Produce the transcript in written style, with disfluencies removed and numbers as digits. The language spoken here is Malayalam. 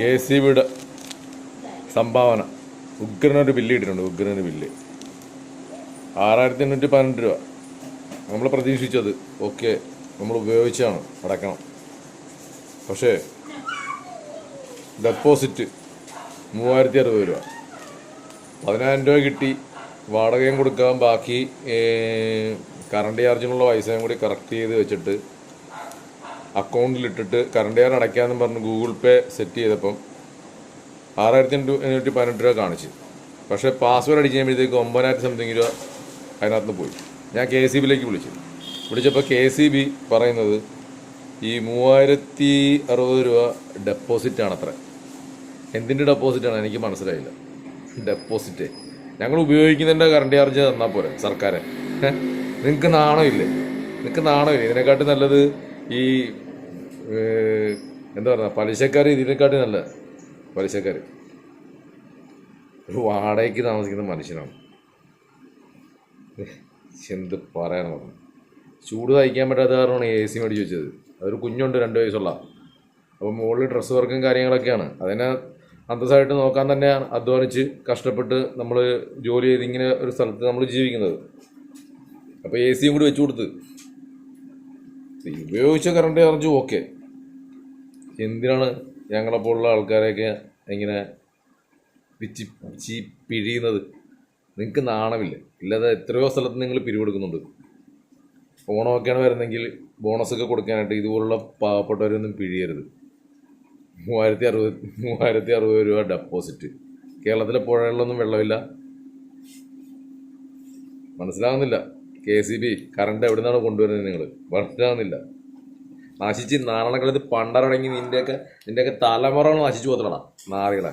KCBയുടെ സംഭാവന ഉഗ്രനൊരു ബില്ല് ഇട്ടിട്ടുണ്ട്. ഉഗ്രനൊരു ബില്ല് 6812 രൂപ. നമ്മൾ പ്രതീക്ഷിച്ചത് ഓക്കെ, നമ്മൾ ഉപയോഗിച്ചാണ് അടക്കണം. പക്ഷേ ഡെപ്പോസിറ്റ് 3060 രൂപ. 10,000 രൂപ കിട്ടി, വാടകയും കൊടുക്കാൻ ബാക്കി കറണ്ട് ചാർജിനുള്ള പൈസയും കൂടി കറക്റ്റ് ചെയ്ത് വെച്ചിട്ട് അക്കൗണ്ടിലിട്ടിട്ട് കറണ്ട് ചാർജ് അടയ്ക്കാമെന്ന് പറഞ്ഞ് ഗൂഗിൾ പേ സെറ്റ് ചെയ്തപ്പം 6818 രൂപ കാണിച്ച്. പക്ഷേ പാസ്വേഡ് അടിച്ച് കഴിയുമ്പോഴത്തേക്ക് 9,000 സംതിങ് രൂപ അതിനകത്ത് പോയി. ഞാൻ KCBയിലേക്ക് വിളിച്ചപ്പോൾ KCB പറയുന്നത് ഈ 3060 രൂപ ഡെപ്പോസിറ്റാണത്രേ. എന്തിൻ്റെ ഡെപ്പോസിറ്റാണ് എനിക്ക് മനസ്സിലായില്ല. ഡെപ്പോസിറ്റ് ഞങ്ങൾ ഉപയോഗിക്കുന്നതിൻ്റെ കറണ്ട് ചാർജ് തന്നാൽ പോരെ സർക്കാർ. നിങ്ങൾക്ക് നാണമില്ലേ? ഇതിനെക്കാട്ടും നല്ലത് ഈ എന്താ പറയുക, പലിശക്കാർ ഇതിനെക്കാട്ടും നല്ല പലിശക്കാർ. ഒരു വാടകയ്ക്ക് താമസിക്കുന്ന മനുഷ്യനാണ്. എന്ത് പറയാനാണ് പറഞ്ഞു. ചൂട് സഹിക്കാൻ പറ്റാത്ത കാരണമാണ് AC മേടിച്ച് വെച്ചത്. അതൊരു കുഞ്ഞുണ്ട് 2 വയസ്സുള്ള. അപ്പോൾ മുകളിൽ ഡ്രസ്സ് വർക്കും കാര്യങ്ങളൊക്കെയാണ്. അതിനെ അന്തസ്സായിട്ട് നോക്കാൻ തന്നെയാണ് അധ്വാനിച്ച് കഷ്ടപ്പെട്ട് നമ്മൾ ജോലി ചെയ്ത് ഇങ്ങനെ ഒരു സ്ഥലത്ത് നമ്മൾ ജീവിക്കുന്നത്. അപ്പോൾ AC കൂടി വെച്ചു കൊടുത്ത് ഉപയോഗിച്ച കറണ്ട് ചാർജ് ഓക്കെ. എന്തിനാണ് ഞങ്ങളെപ്പോലുള്ള ആൾക്കാരെയൊക്കെ ഇങ്ങനെ പിഴിയുന്നത്? നിങ്ങൾക്ക് നാണമില്ല. ഇല്ലാതെ എത്രയോ സ്ഥലത്ത് നിങ്ങൾ പിരിവെടുക്കുന്നുണ്ട്. ഓണമൊക്കെയാണ് വരുന്നെങ്കിൽ ബോണസൊക്കെ കൊടുക്കാനായിട്ട് ഇതുപോലുള്ള പാവപ്പെട്ടവരൊന്നും പിഴിയരുത്. 3060 രൂപ ഡെപ്പോസിറ്റ്. കേരളത്തിലെ പുഴകളിലൊന്നും വെള്ളമില്ല. മനസ്സിലാകുന്നില്ല. KCB കറണ്ട് എവിടെ നിന്നാണ് കൊണ്ടുവരുന്നത് നിങ്ങൾ? മനസ്സിലാകുന്നില്ല. നശിച്ച് നാരണക്കളത്ത് പണ്ടറടങ്ങി നിൻ്റെയൊക്കെ തലമുറകൾ നശിച്ചു പോകത്തലാണ് നാറികളെ.